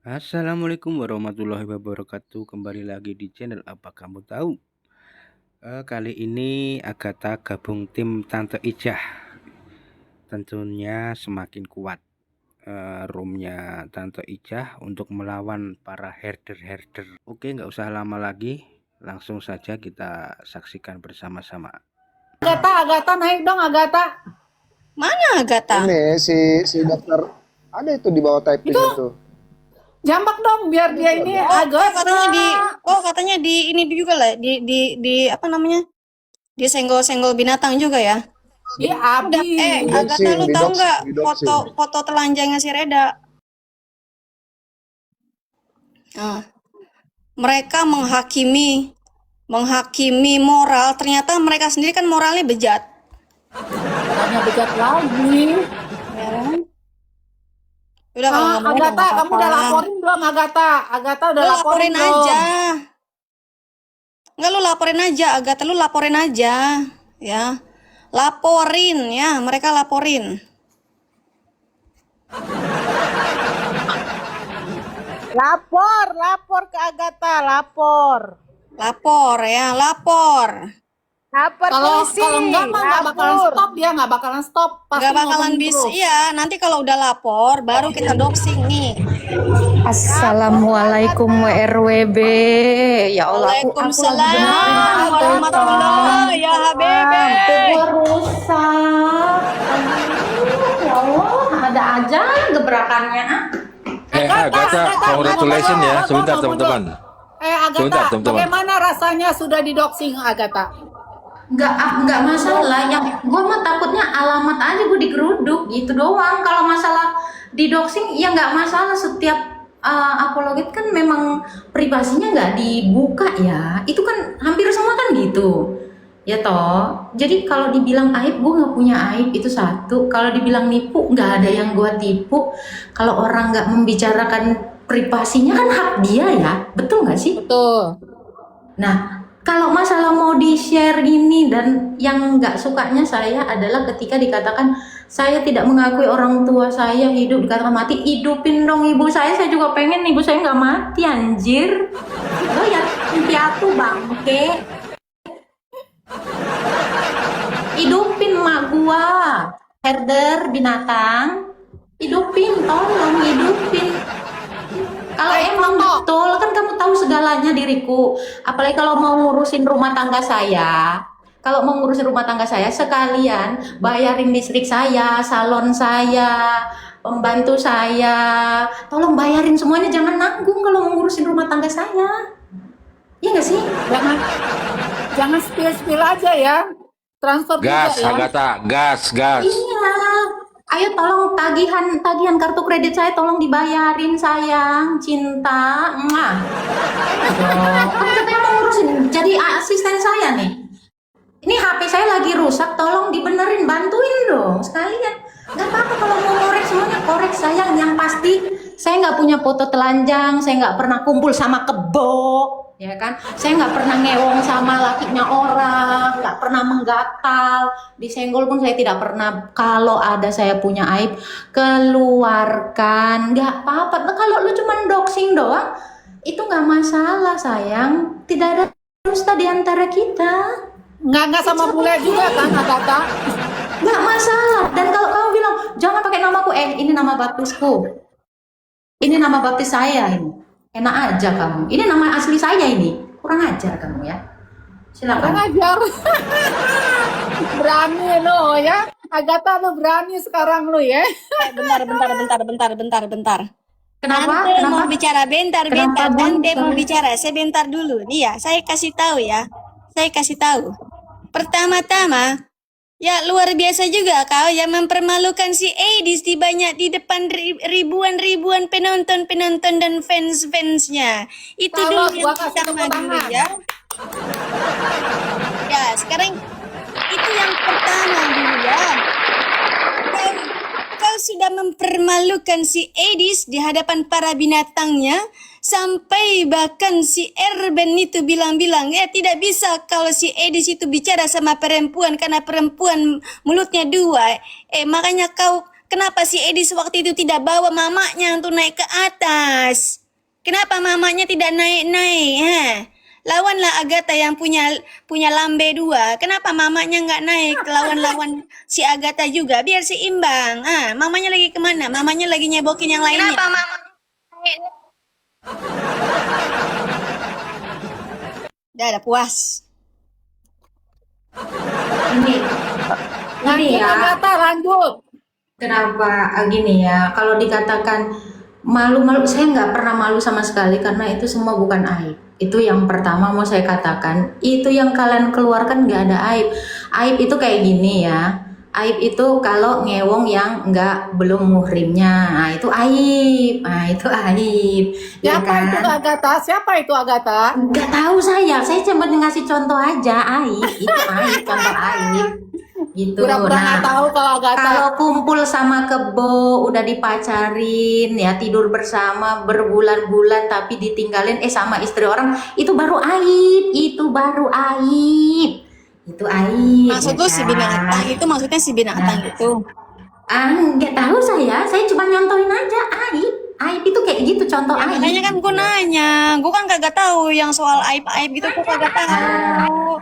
Assalamualaikum warahmatullahi wabarakatuh. Kembali lagi di channel Apa Kamu Tahu. Kali ini Agatha gabung tim Tante Ijah. Tentunya semakin kuat roomnya Tante Ijah untuk melawan para herder-herder. Oke, nggak usah lama lagi, langsung saja kita saksikan bersama-sama. Agatha naik dong Agatha. Mana Agatha? Ini si dokter ada itu di bawah typing itu. Jambak dong biar dia ini Agatha. Katanya di ini juga lah, di apa namanya? Di senggol-senggol binatang juga ya. Di Abi. Agatha, lu tahu nggak didoxing. foto telanjangnya si Reda? Nah, mereka menghakimi moral, ternyata mereka sendiri kan moralnya bejat. Hanya bejat lagi. Ya kan? Udah kalau nggak mau Agatha, nggak kamu udah apa-apa. laporin belum Agatha? Agatha udah Lu laporin laporin belum? aja. Enggak, lu laporin aja, Agatha, lu laporin aja, ya. Laporin ya, mereka laporin. Lapor ke Agatha, lapor. Lapor ya, lapor. Lapor Kalau polisi. enggak mah nggak bakalan lapor. stop dia, nggak bakalan stop. Pasti Nggak bakalan ngomongin bisa, terus. iya. Nanti kalau udah lapor, baru kita doxing nih. Assalamualaikum WRWB. Ya Allah, aku Waalaikumsalam warahmatullahi ya Habibie. rusak. Ya Allah, ada aja gebrakannya. Agatha, congratulations ya. Sebentar teman-teman. Agatha, Sebentar, teman-teman. bagaimana rasanya sudah didoxing Agatha? Enggak masalah. Yang gue mah takutnya alamat aja gue digeruduk gitu doang. Kalau masalah di doxing ya nggak masalah. Setiap apologet kan memang privasinya nggak dibuka ya. Itu kan hampir semua kan gitu. Ya toh. Jadi kalau dibilang aib, gue nggak punya aib, itu satu. Kalau dibilang nipu, nggak ada yang gue tipu. Kalau orang nggak membicarakan privasinya kan hak dia ya. Betul nggak sih? Betul. Nah, kalau masalah mau di-share ini dan yang nggak sukanya saya adalah ketika dikatakan saya tidak mengakui orang tua saya hidup, dikatakan mati. Hidupin dong ibu saya juga pengen ibu saya nggak mati, anjir. Oh ya, piatu bangke. Hidupin emak gua, herder binatang. Hidupin, tolong hidupin. Kalau emang betul kan kamu tahu segalanya diriku. Apalagi kalau mau ngurusin rumah tangga saya. Kalau mau ngurusin rumah tangga saya sekalian bayarin listrik saya, salon saya, pembantu saya. Tolong bayarin semuanya, jangan nanggung kalau mau ngurusin rumah tangga saya. Iya nggak sih? Jangan spill aja ya. Transfer Gas, juga ya. Agatha, gas. Iya. Ayo tolong tagihan kartu kredit saya tolong dibayarin sayang, cinta. Kan katanya mau ngurusin jadi asisten saya nih. Ini HP saya lagi rusak, tolong dibenerin, bantuin dong sekalian. Gak apa-apa kalau mau korek semuanya korek sayang. Yang pasti saya nggak punya foto telanjang, saya nggak pernah kumpul sama kebo, ya kan? Saya nggak pernah ngewong sama lakinya orang, nggak pernah menggatal, disenggol pun saya tidak pernah. Kalau ada saya punya aib, keluarkan, nggak apa-apa. Nah, kalau lu cuma doxing doang, itu nggak masalah sayang. Tidak ada dusta di antara kita. Nggak sama bule juga kan Agatha? Nggak masalah. Dan kalau kamu bilang jangan pakai namaku, ini nama baptisku, ini nama baptis saya ini, enak aja kamu. Ini nama asli saya ini, kurang ajar kamu ya. Kurang Silakan. ajar. Berani lo ya. Agatha lo berani sekarang lo ya. Bentar. Kenapa? Tante mau bicara, bentar. Kenapa, Bun? Tante mau Sorry. bicara, sebentar dulu. Nih ya, saya kasih tahu ya. Pertama-tama, ya luar biasa juga kau yang mempermalukan si Edis di depan ribuan penonton dan fans-fansnya. Itu Kalau dulu yang gua kasih pertama tepuk dulu tangan. ya. Ya, sekarang itu yang pertama dulu ya. Kau sudah mempermalukan si Edis di hadapan para binatangnya. Sampai bahkan si Erben itu bilang-bilang, tidak bisa kalau si Edis itu bicara sama perempuan karena perempuan mulutnya dua. Makanya kau Kenapa si Edis waktu itu tidak bawa mamanya untuk naik ke atas? Kenapa mamanya tidak naik-naik? Lawanlah Agatha yang punya lambe 2. Kenapa mamanya nggak naik lawan si Agatha juga? Biar seimbang. Mamanya lagi kemana? Mamanya lagi nyebokin yang lainnya. Kenapa mama? Udah puas. Ini Lanjut ya. Agatha, lanjut. Kenapa gini ya? Kalau dikatakan malu-malu, saya nggak pernah malu sama sekali karena itu semua bukan aib. Itu yang pertama mau saya katakan. Itu yang kalian keluarkan nggak ada aib. Aib itu kayak gini ya. Aib itu kalau ngewong yang belum muhrimnya. Nah, itu aib. Nah, itu aib. Ya Siapa kan? itu Agatha? Siapa itu Agatha? Nggak tahu saya cuma ngasih contoh aja. Aib. Itu aib, contoh aib. Gitu. Pura-pura nggak tahu kalau Agatha. Kalau kumpul sama kebo, udah dipacarin, ya tidur bersama berbulan-bulan tapi ditinggalin sama istri orang, itu baru aib, itu baru aib. Itu aib. Maksud ya lu si kan? binatang itu maksudnya si binatang itu. Nggak tahu saya cuma nyontohin aja aib. Aib itu kayak gitu, contoh aib. Makanya kan gue nanya, gue kan kagak tahu yang soal aib-aib gitu, gue kagak tahu.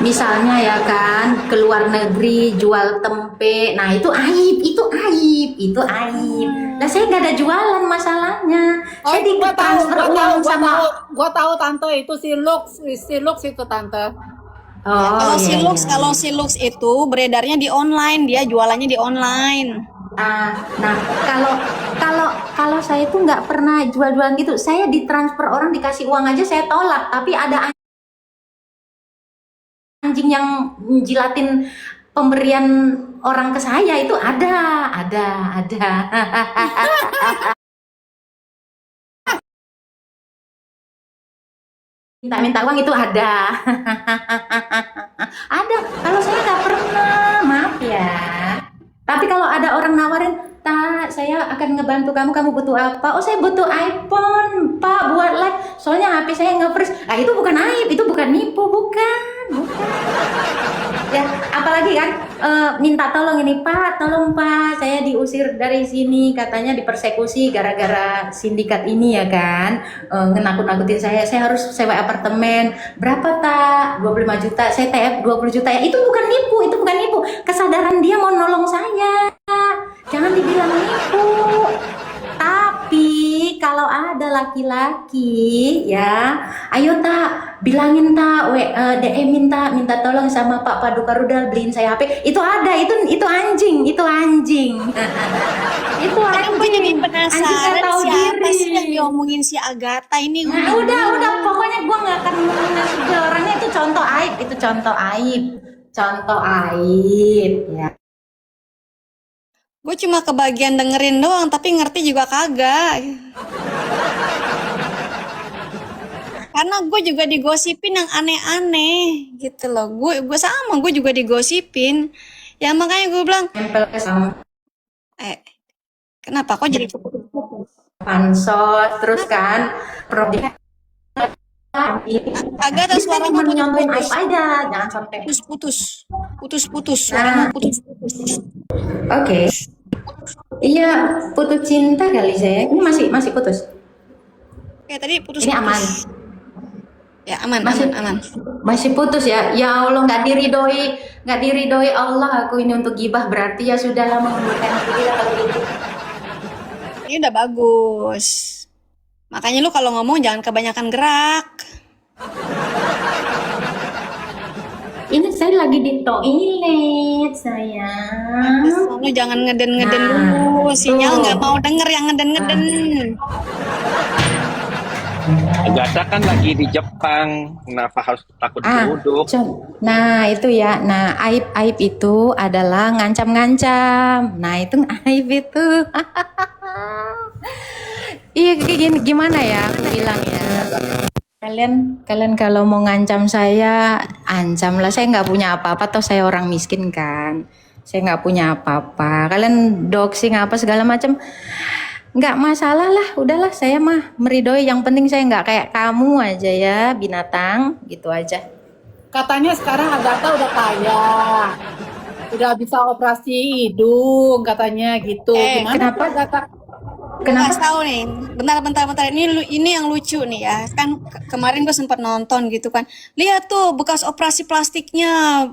Misalnya ya kan, ke luar negeri jual tempe, nah itu aib, itu aib, itu aib. Nah saya nggak ada jualan masalahnya. Saya itu gua tahu, ditransfer uang sama. gua tahu tante itu si Lux itu tante. Kalau si iya, Lux, iya. kalau si Lux itu beredarnya di online, dia jualannya di online. Nah kalau saya tuh nggak pernah jual-jualan gitu. Saya ditransfer orang dikasih uang aja saya tolak. Tapi ada anjing yang jilatin pemberian orang ke saya itu ada. Minta uang itu ada. Ada. Kalau saya nggak pernah, maaf ya. Tapi kalau ada orang nawarin, "Tak, saya akan ngebantu kamu butuh apa?" "Oh, saya butuh iPhone, Pak, buat live. Soalnya HP saya nge-freeze." Nah, itu bukan aib, itu bukan nipu, bukan. Ya, apalagi kan minta tolong ini, "Pak, tolong Pak, saya diusir dari sini, katanya dipersekusi gara-gara sindikat ini ya kan. Ngenakut-nakutin saya harus sewa apartemen. Berapa Tak? 25 juta. Saya TF 20 juta ya." Itu bukan nipu, itu bukan nipu. Kesadaran dia mau nolong saya. Jangan dibilang nipu. Tapi kalau ada laki-laki ya, ayo Tak, bilangin Tak, DM minta tolong sama Pak Paduka Rudal beliin saya HP. Itu ada, itu anjing, itu anjing. Itu Kan gue jadi anjing. Anjing penasaran nggak tahu siapa diri. sih yang diomongin si Agatha ini. Nah, udah, pokoknya gue nggak akan ngasih ke orangnya. Itu contoh aib, itu contoh aib, contoh aib, ya. Gue cuma kebagian dengerin doang, tapi ngerti juga kagak. Karena gue juga digosipin yang aneh-aneh gitu loh. Gue juga digosipin. Ya makanya gue bilang, Nempel ke sama kenapa kok jadi pansos, terus kan prodi. Agatha suaramu Cuma nyontohin aib putus-putus. aja, jangan sampai. Putus-putus, suaramu putus-putus. Oke. Iya, putus cinta kali saya. Ini masih putus. Kayak tadi putus-putus. Ini aman. Ya aman. Masih putus ya. Ya Allah, nggak diridoi Allah aku ini untuk gibah, berarti ya sudahlah mengundurkan diri lah kalau gitu. Ini udah bagus. Makanya lu kalau ngomong jangan kebanyakan gerak. Ini saya lagi di toilet sayang. Lu jangan ngeden-ngeden Nah, dulu. Sinyal tuh. nggak mau denger yang ngeden-ngeden. Agatha kan lagi di Jepang, kenapa harus takut geruduk? Nah itu ya. Nah aib itu adalah ngancam-ngancam. Nah itu aib itu. Iya gimana ya aku bilang ya. Kalian kalau mau ngancam saya, ancam lah. Saya nggak punya apa-apa, toh saya orang miskin kan. Saya nggak punya apa-apa. Kalian doxing apa segala macam, nggak masalah lah. Udahlah, saya mah meridoi. Yang penting saya nggak kayak kamu aja ya, binatang. Gitu aja. Katanya sekarang Agatha udah kaya. udah bisa operasi hidung katanya gitu. Gimana kenapa? tuh Agatha? Gue kasih tahu nih, bentar. Ini yang lucu nih ya. Kan kemarin gue sempat nonton gitu kan. Lihat tuh bekas operasi plastiknya,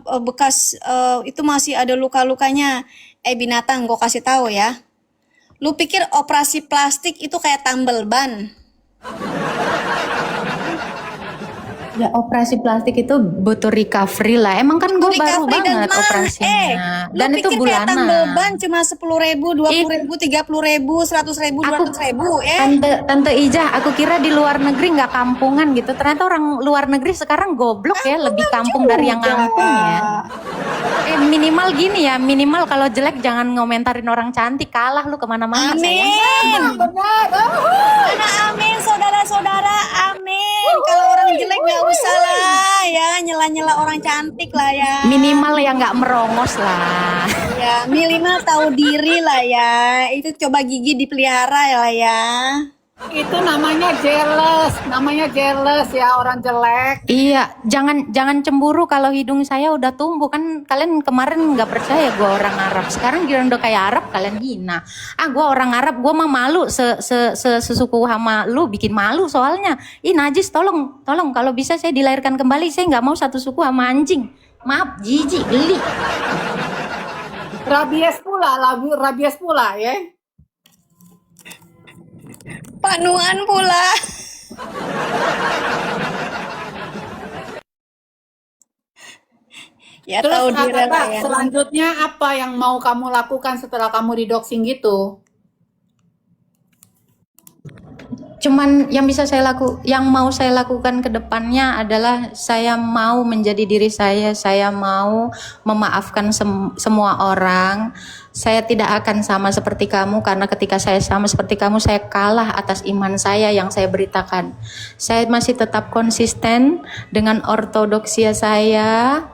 itu masih ada luka-lukanya. Binatang, gue kasih tahu ya. Lu pikir operasi plastik itu kayak tambal ban? Ya operasi plastik itu butuh recovery lah. Emang kan gue baru Recovery dan banget mah, operasinya. lu Dan itu pikir kayak tambal bulanan. ban cuma 10.000, 20.000, 30.000, 100.000, 200.000, Tante Ijah, aku kira di luar negeri nggak kampungan gitu. Ternyata orang luar negeri sekarang goblok ya, lebih kampung dari yang ngampung ya. Minimal gini ya, minimal kalau jelek jangan ngomentarin orang cantik, kalah lu kemana-mana sayang. Amin. Benar. Mana amin, saudara-saudara, amin. Kalau orang jelek nggak usah lah ya, nyela-nyela orang cantik lah ya. Minimal ya nggak merongos lah. Ya, minimal tahu diri lah ya. Itu coba gigi dipelihara lah ya. Itu namanya jealous ya orang jelek. Iya, jangan cemburu kalau hidung saya udah tumbuh. Kan kalian kemarin nggak percaya gue orang Arab. Sekarang giliran udah kayak Arab kalian hina. Gue orang Arab, gue mah malu sesuku sama lu, bikin malu soalnya. Najis, tolong kalau bisa saya dilahirkan kembali. Saya nggak mau satu suku sama anjing. Maaf, jijik, geli. Rabies pula ya. Panuan pula. Ya Terus tahu diri Agatha, lah ya. selanjutnya apa yang mau kamu lakukan setelah kamu didoxing gitu? Cuman yang mau saya lakukan ke depannya adalah saya mau menjadi diri saya mau memaafkan semua orang. Saya tidak akan sama seperti kamu, karena ketika saya sama seperti kamu, saya kalah atas iman saya yang saya beritakan. Saya masih tetap konsisten dengan ortodoksia saya.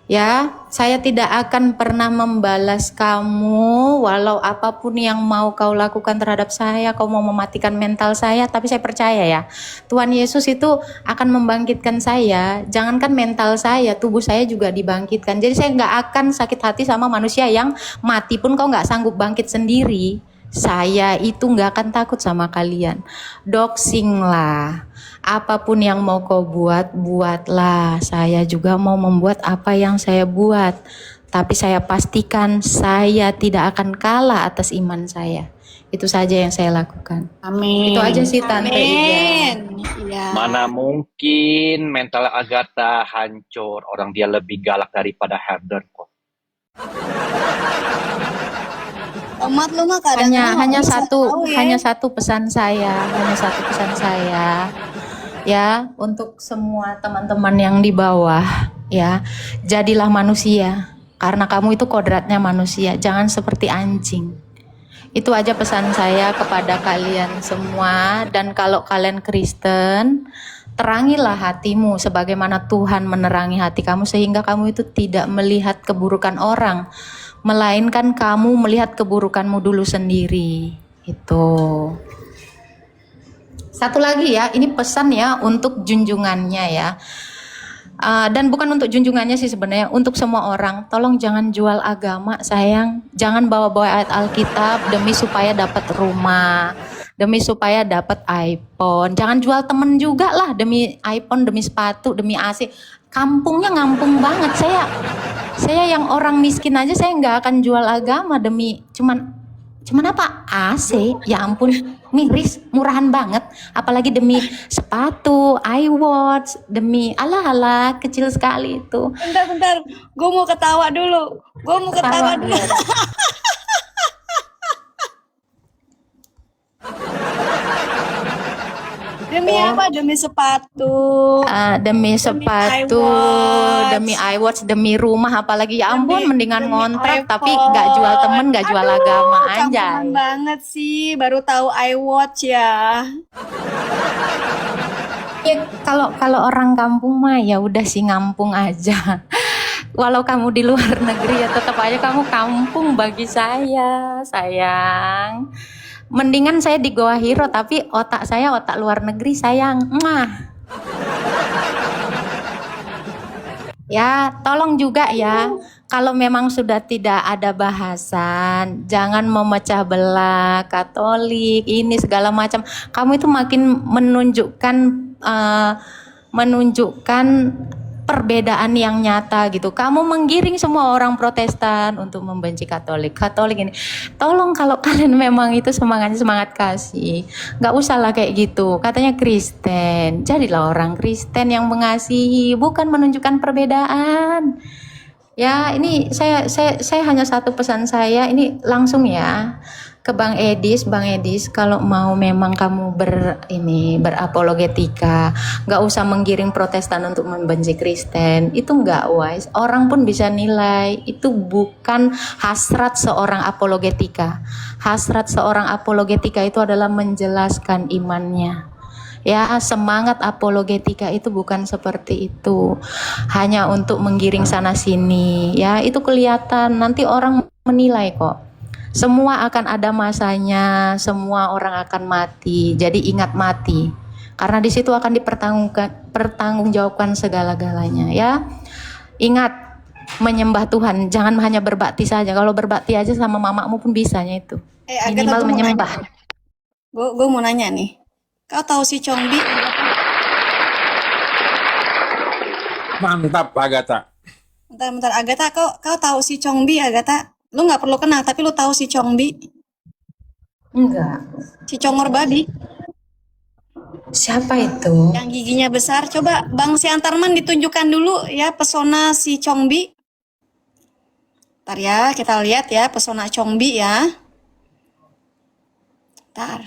Ya, saya tidak akan pernah membalas kamu walau apapun yang mau kau lakukan terhadap saya. Kau mau mematikan mental saya, tapi saya percaya ya, Tuhan Yesus itu akan membangkitkan saya. Jangankan mental saya, tubuh saya juga dibangkitkan. Jadi saya nggak akan sakit hati sama manusia yang mati pun kau nggak sanggup bangkit sendiri. Saya itu nggak akan takut sama kalian. Doxing lah. Apapun yang mau kau buatlah. Saya juga mau membuat apa yang saya buat. Tapi saya pastikan saya tidak akan kalah atas iman saya. Itu saja yang saya lakukan. Amin. Itu aja sih Tante Ija. Amin. Iya. Mana mungkin mental Agatha hancur, orang dia lebih galak daripada Herder kok. Tomat lu mah kadang hanya satu pesan saya, ya, untuk semua teman-teman yang di bawah, ya, jadilah manusia, karena kamu itu kodratnya manusia, jangan seperti anjing. Itu aja pesan saya kepada kalian semua. Dan kalau kalian Kristen, terangilah hatimu sebagaimana Tuhan menerangi hati kamu, sehingga kamu itu tidak melihat keburukan orang, melainkan kamu melihat keburukanmu dulu sendiri. Itu. Satu lagi ya, ini pesan ya untuk junjungannya ya. Dan bukan untuk junjungannya sih sebenarnya, untuk semua orang. Tolong jangan jual agama sayang. Jangan bawa-bawa ayat Alkitab demi supaya dapat rumah, demi supaya dapat iPhone. Jangan jual temen juga lah demi iPhone, demi sepatu, demi AC. Kampungnya ngampung banget. Saya yang orang miskin aja saya nggak akan jual agama demi cuman apa? AC. Ya ampun, miris, murahan banget. Apalagi demi sepatu, iWatch, demi ala kecil sekali itu. Bentar. Gue mau ketawa dulu. Demi apa? Demi sepatu. Demi sepatu, iWatch. demi iWatch, demi rumah, apalagi ya ampun, mendingan Demi ngontrak tapi iPhone. nggak jual temen, nggak jual Aduh, agama aja. campuran banget sih, baru tahu iWatch ya. Ya, kalau orang kampung mah ya udah sih ngampung aja. Walau kamu di luar negeri ya tetap aja kamu kampung bagi saya, sayang. Mendingan saya di Goa Hiro tapi otak saya otak luar negeri, sayang. Ya, tolong juga ya. kalau memang sudah tidak ada bahasan, jangan memecah belah Katolik ini segala macam. Kamu itu makin menunjukkan perbedaan yang nyata gitu. Kamu menggiring semua orang Protestan untuk membenci Katolik. Katolik ini, tolong kalau kalian memang itu semangat kasih, nggak usah lah kayak gitu. Katanya Kristen, jadilah orang Kristen yang mengasihi, bukan menunjukkan perbedaan. Ya, ini saya hanya satu pesan saya ini langsung ya ke Bang Edis, kalau mau memang kamu berapologetika, nggak usah menggiring Protestan untuk membenci Kristen, itu nggak wise. Orang pun bisa nilai, itu bukan hasrat seorang apologetika. Hasrat seorang apologetika itu adalah menjelaskan imannya. Ya, semangat apologetika itu bukan seperti itu, hanya untuk menggiring sana sini. Ya, itu kelihatan, nanti orang menilai kok. Semua akan ada masanya, semua orang akan mati. Jadi ingat mati, karena di situ akan dipertanggungjawabkan segala-galanya. Ya, ingat menyembah Tuhan, jangan hanya berbakti saja. Kalau berbakti aja sama mamamu pun bisanya itu. Minimal menyembah. Gue mau nanya nih, kau tahu si Chongbi? Mantap, Agatha. Bentar, Agatha, kau tahu si Chongbi, Agatha? Lu nggak perlu kenal, tapi lu tahu si Chongbi? Enggak. Si Congor babi, Siapa itu? yang giginya besar. Coba Bang Siantarman ditunjukkan dulu ya pesona si Chongbi. Ntar ya, kita lihat ya pesona Chongbi ya. Ntar.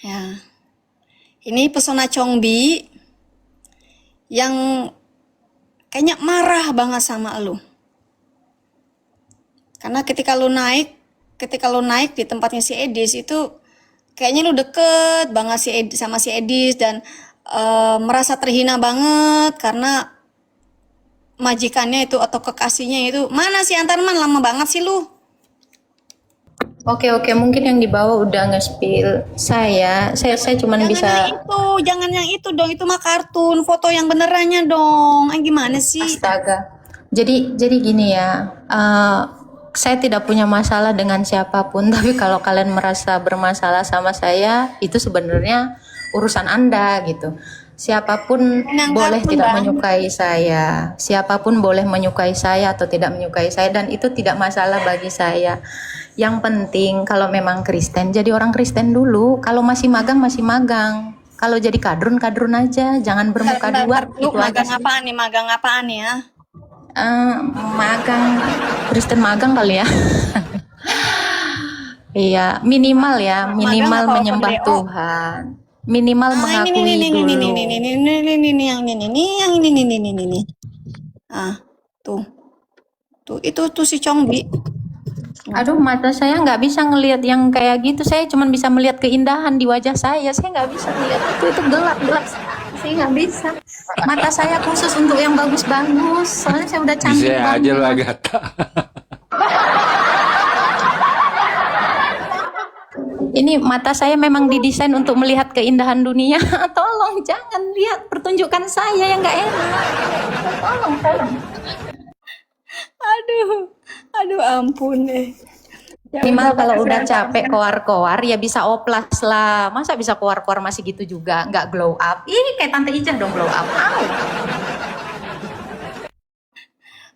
Ya. Ini pesona Chongbi yang kayaknya marah banget sama lu. Karena ketika lu naik di tempatnya si Edis itu kayaknya lu deket banget sama si Edis dan merasa terhina banget karena majikannya itu atau kekasihnya itu. Mana sih Antarman, lama banget sih lu. Oke, mungkin yang di bawah udah nge-spill. Saya cuman bisa. Jangan yang itu dong, itu mah kartun, foto yang benerannya dong. Gimana sih? Astaga. Jadi gini ya. Saya tidak punya masalah dengan siapapun, tapi kalau kalian merasa bermasalah sama saya, itu sebenarnya urusan Anda gitu. Siapapun boleh tidak menyukai saya. Siapapun boleh menyukai saya atau tidak menyukai saya, dan itu tidak masalah bagi saya. Yang penting kalau memang Kristen, jadi orang Kristen dulu. Kalau masih magang, Kalau jadi kadrun aja, jangan bermuka dua. Lu magang apaan nih ya? Magang Kristen magang kali ya. Iya, minimal menyembah Tuhan. Minimal mengakui dulu. Ini yang ini. Tuh itu si Chongbi. Aduh, mata saya nggak bisa ngelihat yang kayak gitu. Saya cuma bisa melihat keindahan di wajah saya. Saya nggak bisa melihat itu gelap. Saya nggak bisa. Mata saya khusus untuk yang bagus-bagus. Soalnya saya udah cantik Bisa banget. aja lo, Agatha. Ini mata saya memang didesain untuk melihat keindahan dunia. Tolong jangan lihat pertunjukan saya yang nggak enak. Tolong. Aduh ampun deh. Minimal kalau udah capek koar-koar ya bisa oplas lah. Masa bisa koar-koar masih gitu juga, nggak glow up. Ih, kayak Tante Ijah dong glow up.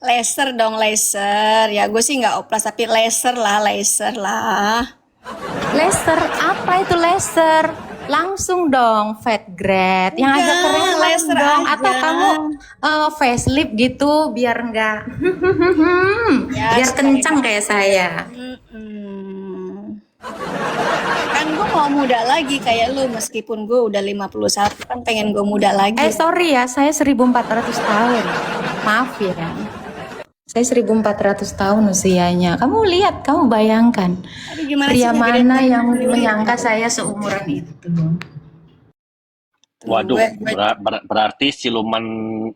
Laser dong, laser. Ya gue sih nggak oplas tapi laser lah. Laser, apa itu laser? Langsung dong fat grade yang agak keren laser dong. aja. Atau kamu facelift gitu biar enggak biar kencang kayak saya. Kan gue mau muda lagi kayak lu, meskipun gue udah 51 kan pengen gue muda lagi. Sorry ya, saya 1400 tahun. Maaf ya. Saya 1400 tahun usianya. Kamu lihat, kamu bayangkan. Pria mana yang menyangka saya seumuran itu? Waduh, berarti siluman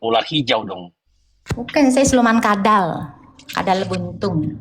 ular hijau dong. Bukan, saya siluman kadal buntung.